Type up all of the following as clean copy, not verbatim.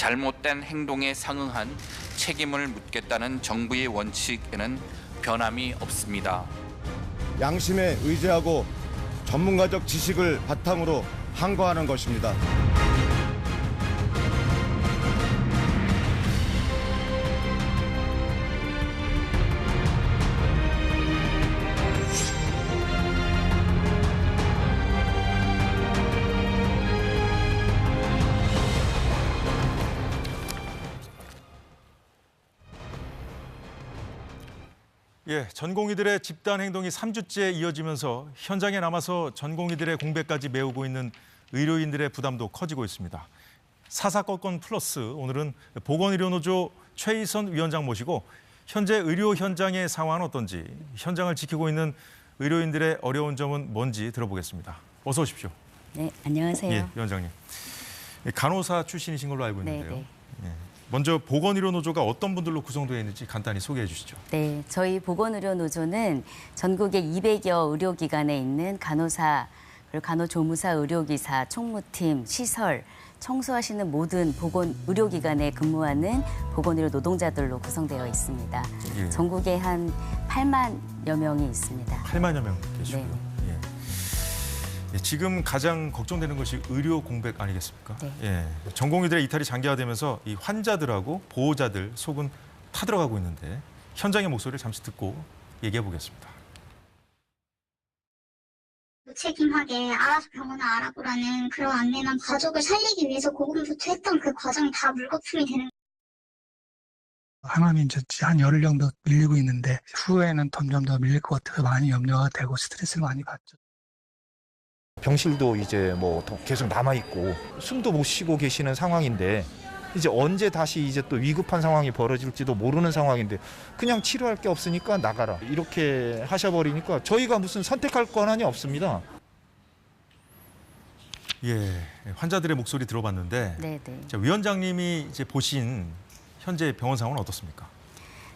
잘못된 행동에 상응한 책임을 묻겠다는 정부의 원칙에는 변함이 없습니다. 양심에 의지하고 전문가적 지식을 바탕으로 항거하는 것입니다. 예, 전공의들의 집단 행동이 3주째 이어지면서 현장에 남아서 전공의들의 공백까지 메우고 있는 의료인들의 부담도 커지고 있습니다. 사사건건 플러스 오늘은 보건의료노조 최희선 위원장 모시고 현재 의료 현장의 상황은 어떤지, 현장을 지키고 있는 의료인들의 어려운 점은 뭔지 들어보겠습니다. 어서 오십시오. 네, 안녕하세요. 예, 위원장님. 간호사 출신이신 걸로 알고 있는데요. 네. 예, 먼저 보건의료노조가 어떤 분들로 구성되어 있는지 간단히 소개해 주시죠. 네, 저희 보건의료노조는 전국의 200여 의료기관에 있는 간호사, 그리고 간호조무사, 의료기사, 총무팀, 시설, 청소하시는 모든 보건의료기관에 근무하는 보건의료 노동자들로 구성되어 있습니다. 예. 전국에 한 8만여 명이 있습니다. 8만여 명 계시고요. 네. 예. 예, 지금 가장 걱정되는 것이 의료 공백 아니겠습니까? 네. 예, 전공의들의 이탈이 장기화되면서 이 환자들하고 보호자들 속은 타들어가고 있는데 현장의 목소리를 잠시 듣고 얘기해 보겠습니다. 무책임하게 알아서 병원을 알아보라는 그런 안내는 가족을 살리기 위해서 고군분투했던 그 과정이 다 물거품이 되는. 항암이 이제 한 열흘 정도 밀리고 있는데 후에는 점점 더 밀릴 것 같아서 많이 염려가 되고 스트레스를 많이 받죠. 병실도 이제 뭐 계속 남아 있고 숨도 못 쉬고 계시는 상황인데 이제 언제 다시 이제 또 위급한 상황이 벌어질지도 모르는 상황인데 그냥 치료할 게 없으니까 나가라 이렇게 하셔버리니까 저희가 무슨 선택할 권한이 없습니다. 예, 환자들의 목소리 들어봤는데 네, 네. 자, 위원장님이 이제 보신 현재 병원 상황은 어떻습니까?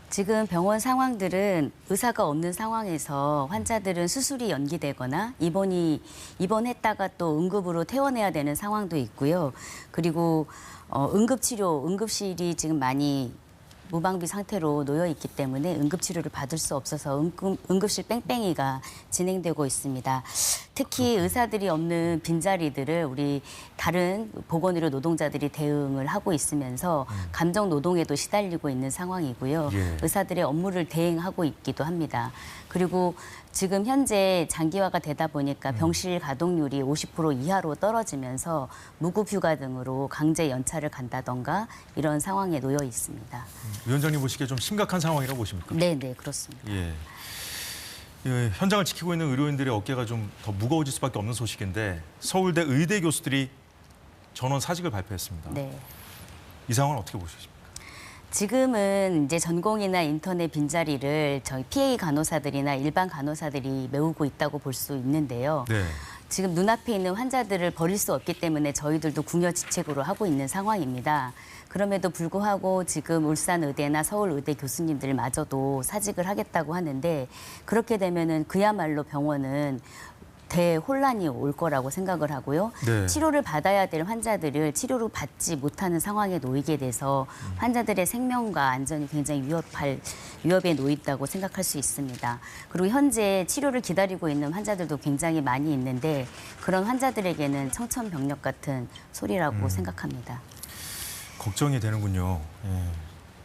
지금 병원 상황들은 의사가 없는 상황에서 환자들은 수술이 연기되거나 입원했다가 또 응급으로 퇴원해야 되는 상황도 있고요. 그리고 응급치료, 응급실이 지금 많이 무방비 상태로 놓여 있기 때문에 응급치료를 받을 수 없어서 응급실 뺑뺑이가 진행되고 있습니다. 특히 의사들이 없는 빈자리들을 우리 다른 보건의료 노동자들이 대응을 하고 있으면서 감정 노동에도 시달리고 있는 상황이고요. 예. 의사들의 업무를 대행하고 있기도 합니다. 그리고 지금 현재 장기화가 되다 보니까 병실 가동률이 50% 이하로 떨어지면서 무급휴가 등으로 강제 연차를 간다던가 이런 상황에 놓여 있습니다. 위원장님 보시기에 좀 심각한 상황이라고 보십니까? 네, 네, 그렇습니다. 예. 예, 현장을 지키고 있는 의료인들의 어깨가 좀 더 무거워질 수밖에 없는 소식인데 서울대 의대 교수들이 전원 사직을 발표했습니다. 네. 이 상황은 어떻게 보십니까? 지금은 이제 전공이나 인턴의 빈자리를 저희 PA 간호사들이나 일반 간호사들이 메우고 있다고 볼 수 있는데요. 네. 지금 눈앞에 있는 환자들을 버릴 수 없기 때문에 저희들도 궁여지책으로 하고 있는 상황입니다. 그럼에도 불구하고 지금 울산의대나 서울의대 교수님들마저도 사직을 하겠다고 하는데 그렇게 되면은 그야말로 병원은 대혼란이 올 거라고 생각을 하고요. 네. 치료를 받아야 될 환자들을 치료를 받지 못하는 상황에 놓이게 돼서 환자들의 생명과 안전이 굉장히 위협에 놓인다고 생각할 수 있습니다. 그리고 현재 치료를 기다리고 있는 환자들도 굉장히 많이 있는데 그런 환자들에게는 청천벽력 같은 소리라고 생각합니다. 걱정이 되는군요. 예.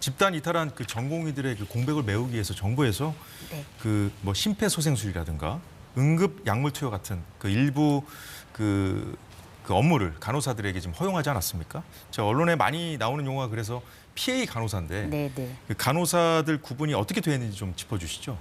집단 이탈한 그 전공의들의 그 공백을 메우기 위해서 정부에서 네. 그 뭐 심폐소생술이라든가 응급 약물 투여 같은 그 일부 그 업무를 간호사들에게 지금 허용하지 않았습니까? 저 언론에 많이 나오는 용어가 그래서 PA 간호사인데 네, 네. 그 간호사들 구분이 어떻게 되어 있는지 좀 짚어주시죠.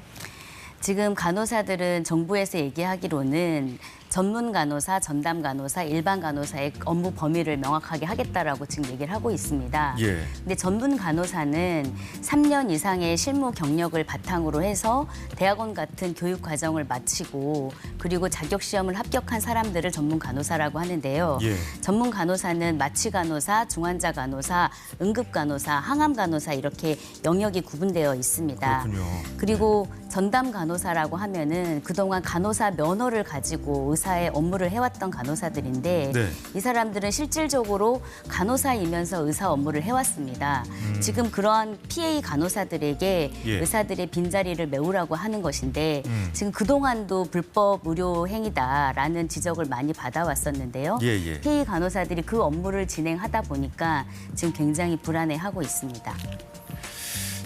지금 간호사들은 정부에서 얘기하기로는 전문 간호사, 전담 간호사, 일반 간호사의 업무 범위를 명확하게 하겠다라고 지금 얘기를 하고 있습니다. 예. 근데 전문 간호사는 3년 이상의 실무 경력을 바탕으로 해서 대학원 같은 교육 과정을 마치고 그리고 자격 시험을 합격한 사람들을 전문 간호사라고 하는데요. 예. 전문 간호사는 마취 간호사, 중환자 간호사, 응급 간호사, 항암 간호사 이렇게 영역이 구분되어 있습니다. 그렇군요. 그리고 전담 간호사라고 하면은 그동안 간호사 면허를 가지고 의사 간호사의 업무를 해왔던 간호사들인데 네. 이 사람들은 실질적으로 간호사이면서 의사 업무를 해왔습니다. 지금 그러한 PA 간호사들에게 예. 의사들의 빈자리를 메우라고 하는 것인데 지금 그동안도 불법 의료 행위다라는 지적을 많이 받아왔었는데요. 예, 예. PA 간호사들이 그 업무를 진행하다 보니까 지금 굉장히 불안해하고 있습니다.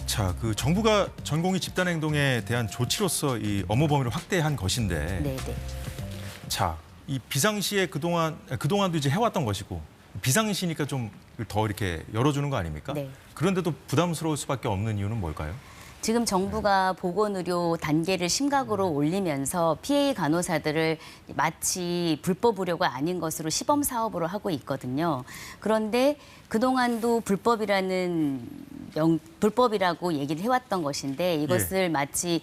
자, 그 정부가 전공의 집단 행동에 대한 조치로서 이 업무 범위를 확대한 것인데, 네, 네. 자, 이 비상시에 그동안도 이제 해왔던 것이고 비상시니까 좀 더 이렇게 열어주는 거 아닙니까? 네. 그런데도 부담스러울 수밖에 없는 이유는 뭘까요? 지금 정부가 보건의료 단계를 심각으로 올리면서 PA 간호사들을 마치 불법 의료가 아닌 것으로 시범 사업으로 하고 있거든요. 그런데 그동안도 불법이라고 얘기를 해왔던 것인데 이것을 마치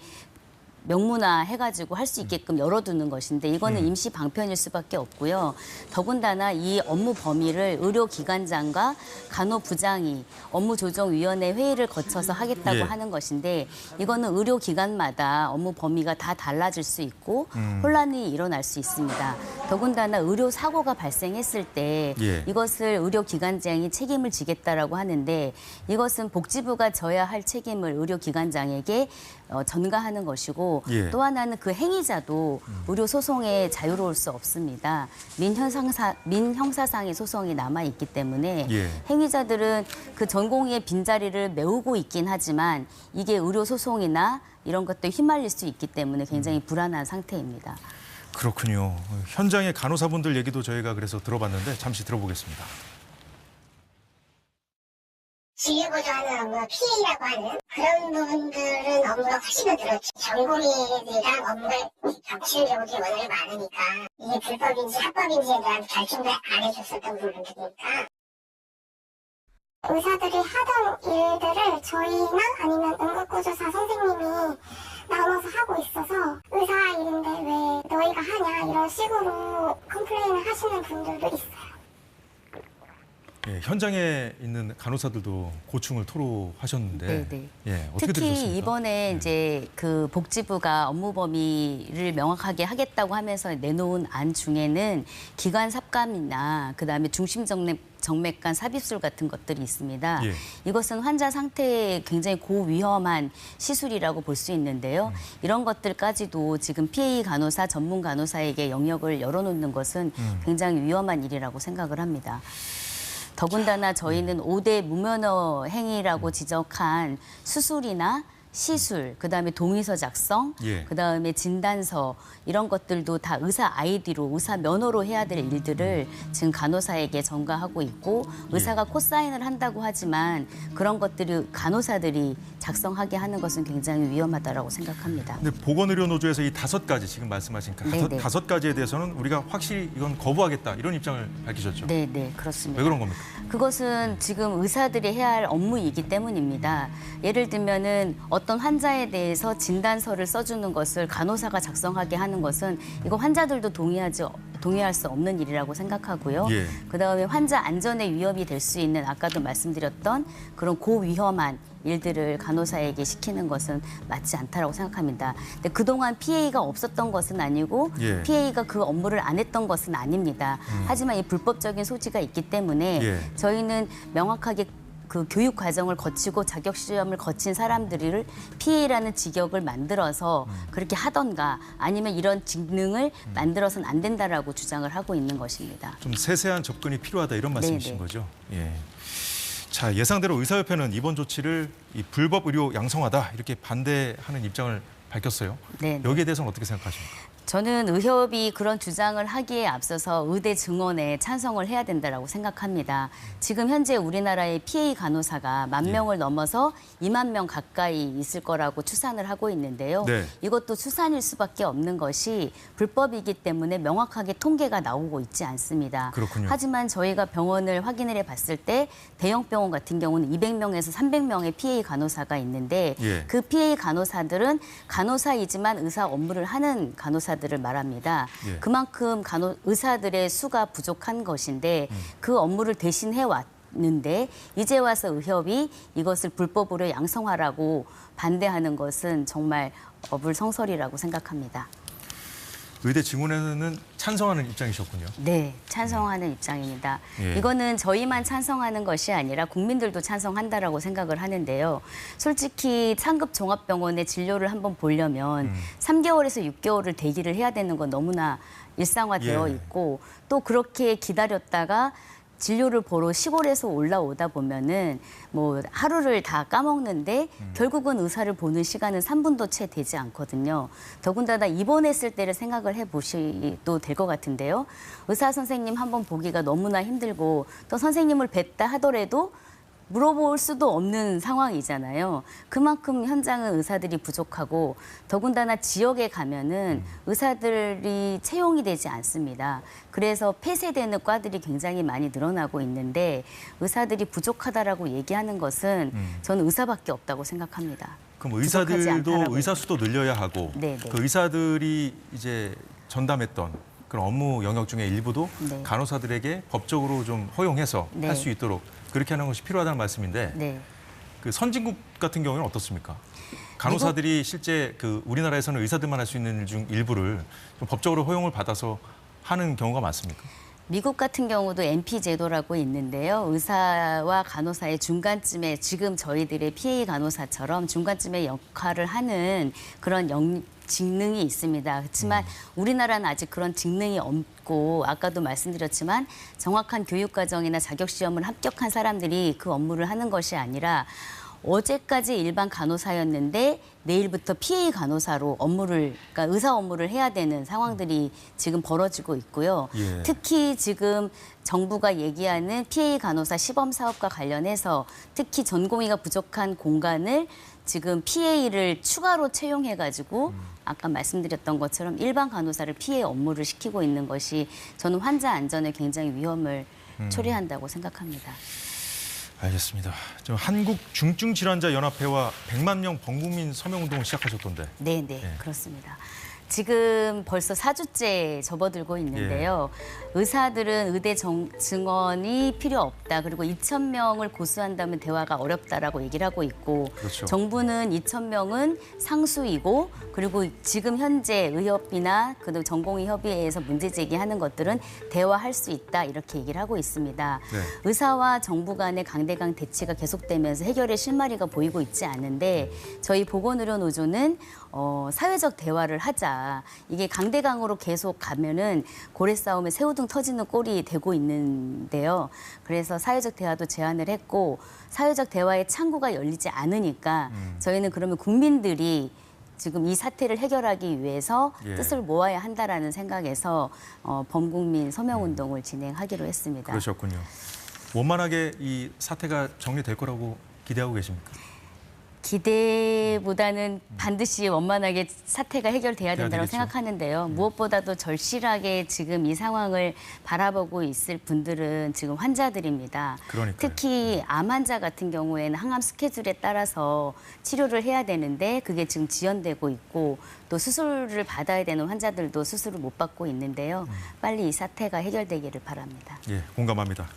명문화 해가지고 할 수 있게끔 열어두는 것인데 이거는 임시 방편일 수밖에 없고요. 더군다나 이 업무 범위를 의료기관장과 간호부장이 업무조정위원회 회의를 거쳐서 하겠다고 예. 하는 것인데 이거는 의료기관마다 업무 범위가 다 달라질 수 있고 혼란이 일어날 수 있습니다. 더군다나 의료사고가 발생했을 때 예. 이것을 의료기관장이 책임을 지겠다라고 하는데 이것은 복지부가 져야 할 책임을 의료기관장에게 전가하는 것이고 예. 또 하나는 그 행위자도 의료 소송에 자유로울 수 없습니다. 민형사상의 소송이 남아 있기 때문에 예. 행위자들은 그 전공의의 빈자리를 메우고 있긴 하지만 이게 의료 소송이나 이런 것들에 휘말릴 수 있기 때문에 굉장히 불안한 상태입니다. 그렇군요. 현장의 간호사분들 얘기도 저희가 그래서 들어봤는데 잠시 들어보겠습니다. 진료보조하는 업무, PA라고 하는 그런 부분들은 업무가 훨씬 더 늘었죠. 전공의들이랑 업무를 겹치는 경우들이 워낙에 많으니까 이게 불법인지 합법인지에 대한 결정을 안 해줬었던 부분들이니까 의사들이 하던 일들을 저희나 아니면 응급구조사 선생님이 나눠서 하고 있어서 의사 일인데 왜 너희가 하냐 이런 식으로 컴플레인을 하시는 분들도 있어요. 예, 현장에 있는 간호사들도 고충을 토로하셨는데, 네, 네. 예, 어떻게 특히 들으셨습니까? 이번에 이제 그 복지부가 업무 범위를 명확하게 하겠다고 하면서 내놓은 안 중에는 기관 삽감이나 그다음에 중심 정맥관 삽입술 같은 것들이 있습니다. 예. 이것은 환자 상태에 굉장히 고위험한 시술이라고 볼 수 있는데요. 이런 것들까지도 지금 PA 간호사, 전문 간호사에게 영역을 열어놓는 것은 굉장히 위험한 일이라고 생각을 합니다. 더군다나 저희는 5대 무면허 행위라고 지적한 수술이나 시술, 그다음에 동의서 작성, 예. 그다음에 진단서 이런 것들도 다 의사 아이디로, 의사 면허로 해야 될 일들을 지금 간호사에게 전가하고 있고 의사가 코사인을 한다고 하지만 그런 것들이 간호사들이 작성하게 하는 것은 굉장히 위험하다라고 생각합니다. 근데 보건의료노조에서 이 5가지 지금 말씀하신 네네. 5가지에 대해서는 우리가 확실히 이건 거부하겠다 이런 입장을 밝히셨죠. 네, 네, 그렇습니다. 왜 그런 겁니까? 그것은 지금 의사들이 해야 할 업무이기 때문입니다. 예를 들면은 어떤 환자에 대해서 진단서를 써주는 것을 간호사가 작성하게 하는 것은 이거 환자들도 동의할 수 없는 일이라고 생각하고요. 예. 그다음에 환자 안전에 위협이 될 수 있는 아까도 말씀드렸던 그런 고위험한 일들을 간호사에게 시키는 것은 맞지 않다라고 생각합니다. 근데 그동안 PA가 없었던 것은 아니고 예. PA가 그 업무를 안 했던 것은 아닙니다. 하지만 이 불법적인 소지가 있기 때문에 예. 저희는 명확하게 그 교육 과정을 거치고 자격 시험을 거친 사람들을 PA라는 직역을 만들어서 그렇게 하던가 아니면 이런 직능을 만들어서는 안 된다라고 주장을 하고 있는 것입니다. 좀 세세한 접근이 필요하다 이런 말씀이신 네네. 거죠. 예. 자, 예상대로 의사협회는 이번 조치를 이 불법 의료 양성하다 이렇게 반대하는 입장을 밝혔어요. 네. 여기에 대해서는 어떻게 생각하십니까? 저는 의협이 그런 주장을 하기에 앞서서 의대 증원에 찬성을 해야 된다라고 생각합니다. 지금 현재 우리나라의 PA 간호사가 10,000명을 넘어서 20,000명 가까이 있을 거라고 추산을 하고 있는데요. 네. 이것도 추산일 수밖에 없는 것이 불법이기 때문에 명확하게 통계가 나오고 있지 않습니다. 그렇군요. 하지만 저희가 병원을 확인을 해봤을 때 대형 병원 같은 경우는 200명에서 300명의 PA 간호사가 있는데 예. 그 PA 간호사들은 간호사이지만 의사 업무를 하는 간호사들을 말합니다. 예. 그만큼 의사들의 수가 부족한 것인데 그 업무를 대신해 왔는데 이제 와서 의협이 이것을 불법으로 양성하라고 반대하는 것은 정말 어불성설이라고 생각합니다. 의대 증원에는 찬성하는 입장이셨군요. 네, 찬성하는 입장입니다. 예. 이거는 저희만 찬성하는 것이 아니라 국민들도 찬성한다라고 생각을 하는데요. 솔직히 상급 종합병원의 진료를 한번 보려면 3개월에서 6개월을 대기를 해야 되는 건 너무나 일상화되어 예. 있고 또 그렇게 기다렸다가 진료를 보러 시골에서 올라오다 보면은 뭐 하루를 다 까먹는데 결국은 의사를 보는 시간은 3분도 채 되지 않거든요. 더군다나 입원했을 때를 생각을 해보셔도 될 것 같은데요. 의사 선생님 한번 보기가 너무나 힘들고 또 선생님을 뵀다 하더라도 물어볼 수도 없는 상황이잖아요. 그만큼 현장은 의사들이 부족하고 더군다나 지역에 가면은 의사들이 채용이 되지 않습니다. 그래서 폐쇄되는 과들이 굉장히 많이 늘어나고 있는데 의사들이 부족하다라고 얘기하는 것은 저는 의사밖에 없다고 생각합니다. 그럼 부족하지 의사들도 않다라고 의사 수도 늘려야 하고 네, 네. 그 의사들이 이제 전담했던 그런 업무 영역 중에 일부도 네. 간호사들에게 법적으로 좀 허용해서 네. 할 수 있도록 그렇게 하는 것이 필요하다는 말씀인데 네. 그 선진국 같은 경우는 어떻습니까? 간호사들이 실제 그 우리나라에서는 의사들만 할 수 있는 일 중 일부를 좀 법적으로 허용을 받아서 하는 경우가 많습니까? 미국 같은 경우도 MP 제도라고 있는데요. 의사와 간호사의 중간쯤에 지금 저희들의 PA 간호사처럼 중간쯤에 역할을 하는 그런 직능이 있습니다. 그렇지만 우리나라는 아직 그런 직능이 없고 아까도 말씀드렸지만 정확한 교육과정이나 자격시험을 합격한 사람들이 그 업무를 하는 것이 아니라 어제까지 일반 간호사였는데 내일부터 PA 간호사로 그러니까 의사 업무를 해야 되는 상황들이 지금 벌어지고 있고요. 예. 특히 지금 정부가 얘기하는 PA 간호사 시범 사업과 관련해서 특히 전공의가 부족한 공간을 지금 PA를 추가로 채용해가지고 아까 말씀드렸던 것처럼 일반 간호사를 PA 업무를 시키고 있는 것이 저는 환자 안전에 굉장히 위험을 초래한다고 생각합니다. 알겠습니다. 지금 한국중증질환자연합회와 100만 명 범국민 서명운동을 시작하셨던데. 네, 그렇습니다. 지금 벌써 4주째 접어들고 있는데요. 의사들은 의대 증원이 필요 없다. 그리고 2,000명을 고수한다면 대화가 어렵다라고 얘기를 하고 있고 그렇죠. 정부는 2,000명은 상수이고 그리고 지금 현재 의협이나 그리고 전공의협의회에서 문제 제기하는 것들은 대화할 수 있다. 이렇게 얘기를 하고 있습니다. 네. 의사와 정부 간의 강대강 대치가 계속되면서 해결의 실마리가 보이고 있지 않은데 저희 보건의료노조는 사회적 대화를 하자. 이게 강대강으로 계속 가면은 고래 싸움에 새우등 터지는 꼴이 되고 있는데요. 그래서 사회적 대화도 제안을 했고 사회적 대화의 창구가 열리지 않으니까 저희는 그러면 국민들이 지금 이 사태를 해결하기 위해서 예. 뜻을 모아야 한다라는 생각에서 범국민 서명운동을 진행하기로 했습니다. 그러셨군요. 원만하게 이 사태가 정리될 거라고 기대하고 계십니까? 기대보다는 반드시 원만하게 사태가 해결돼야 된다고 되겠죠. 생각하는데요. 무엇보다도 절실하게 지금 이 상황을 바라보고 있을 분들은 지금 환자들입니다. 그러니까요. 특히 암 환자 같은 경우에는 항암 스케줄에 따라서 치료를 해야 되는데 그게 지금 지연되고 있고 또 수술을 받아야 되는 환자들도 수술을 못 받고 있는데요. 빨리 이 사태가 해결되기를 바랍니다. 예, 공감합니다.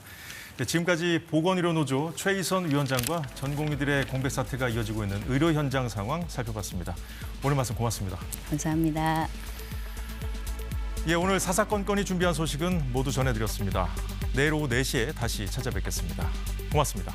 네, 지금까지 보건의료노조 최희선 위원장과 전공의들의 공백 사태가 이어지고 있는 의료 현장 상황 살펴봤습니다. 오늘 말씀 고맙습니다. 감사합니다. 예, 오늘 사사건건이 준비한 소식은 모두 전해드렸습니다. 내일 오후 4시에 다시 찾아뵙겠습니다. 고맙습니다.